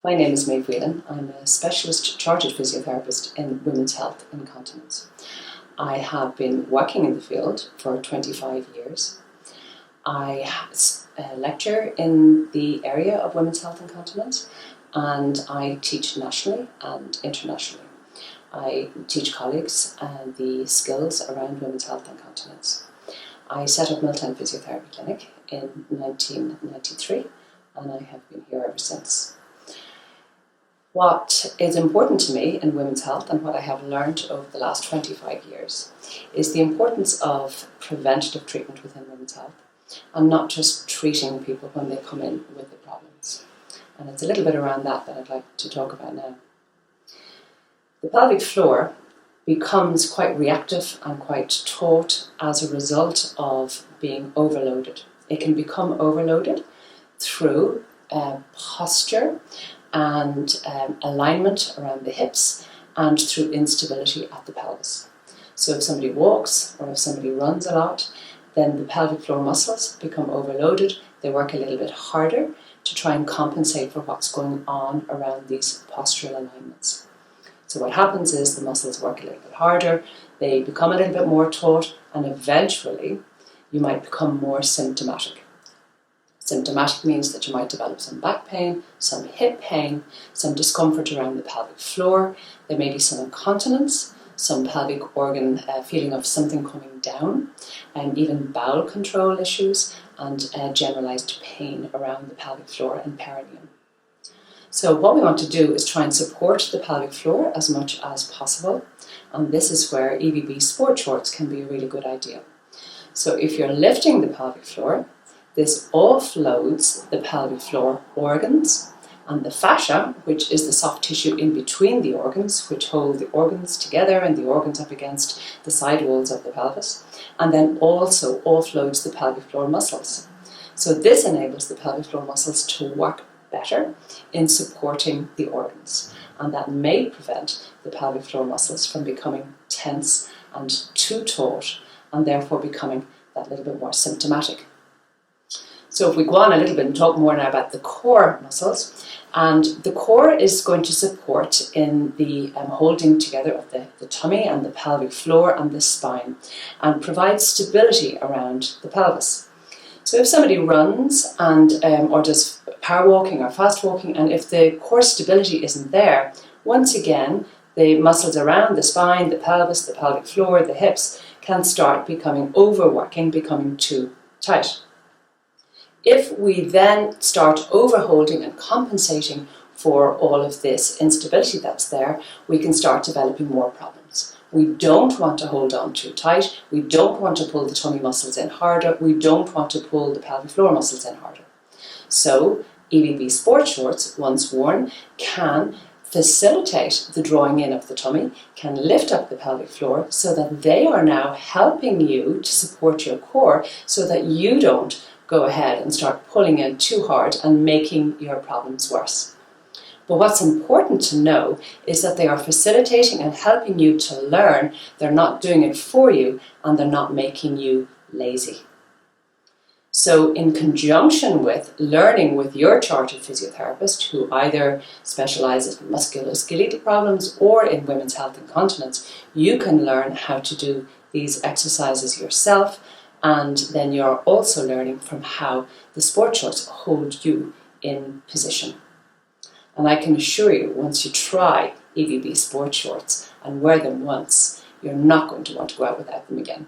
My name is Maeve Whelan. I'm a specialist chartered physiotherapist in women's health and incontinence. I have been working in the field for 25 years. I lecture in the area of women's health and incontinence, and I teach nationally and internationally. I teach colleagues the skills around women's health and incontinence. I set up Milltown Physiotherapy Clinic in 1993, and I have been here ever since. What is important to me in women's health and what I have learned over the last 25 years is the importance of preventative treatment within women's health and not just treating people when they come in with the problems. And it's a little bit around that I'd like to talk about now. The pelvic floor becomes quite reactive and quite taut as a result of being overloaded. It can become overloaded through posture and alignment around the hips and through instability at the pelvis. So if somebody walks or if somebody runs a lot, then the pelvic floor muscles become overloaded. They work a little bit harder to try and compensate for what's going on around these postural alignments. So what happens is the muscles work a little bit harder, they become a little bit more taut, and eventually you might become more symptomatic. Symptomatic means that you might develop some back pain, some hip pain, some discomfort around the pelvic floor. There may be some incontinence, some pelvic organ feeling of something coming down, and even bowel control issues and generalized pain around the pelvic floor and perineum. So what we want to do is try and support the pelvic floor as much as possible, and this is where EVB sport shorts can be a really good idea. So if you're lifting the pelvic floor, this offloads the pelvic floor organs and the fascia, which is the soft tissue in between the organs, which hold the organs together and the organs up against the side walls of the pelvis, and then also offloads the pelvic floor muscles. So this enables the pelvic floor muscles to work better in supporting the organs, and that may prevent the pelvic floor muscles from becoming tense and too taut and therefore becoming that little bit more symptomatic. So if we go on a little bit and talk more now about the core muscles, and the core is going to support in the holding together of the tummy and the pelvic floor and the spine and provide stability around the pelvis. So if somebody runs and or does power walking or fast walking, and if the core stability isn't there, once again the muscles around the spine, the pelvis, the pelvic floor, the hips can start becoming overworking, becoming too tight. If we then start overholding and compensating for all of this instability that's there, we can start developing more problems. We don't want to hold on too tight. We don't want to pull the tummy muscles in harder. We don't want to pull the pelvic floor muscles in harder. So EVB sport shorts, once worn, can facilitate the drawing in of the tummy, can lift up the pelvic floor so that they are now helping you to support your core so that you don't go ahead and start pulling in too hard and making your problems worse. But what's important to know is that they are facilitating and helping you to learn. They're not doing it for you and they're not making you lazy. So in conjunction with learning with your chartered physiotherapist, who either specialises in musculoskeletal problems or in women's health and incontinence, you can learn how to do these exercises yourself, and then you're also learning from how the sport shorts hold you in position. And I can assure you, once you try EVB sport shorts and wear them once, you're not going to want to go out without them again.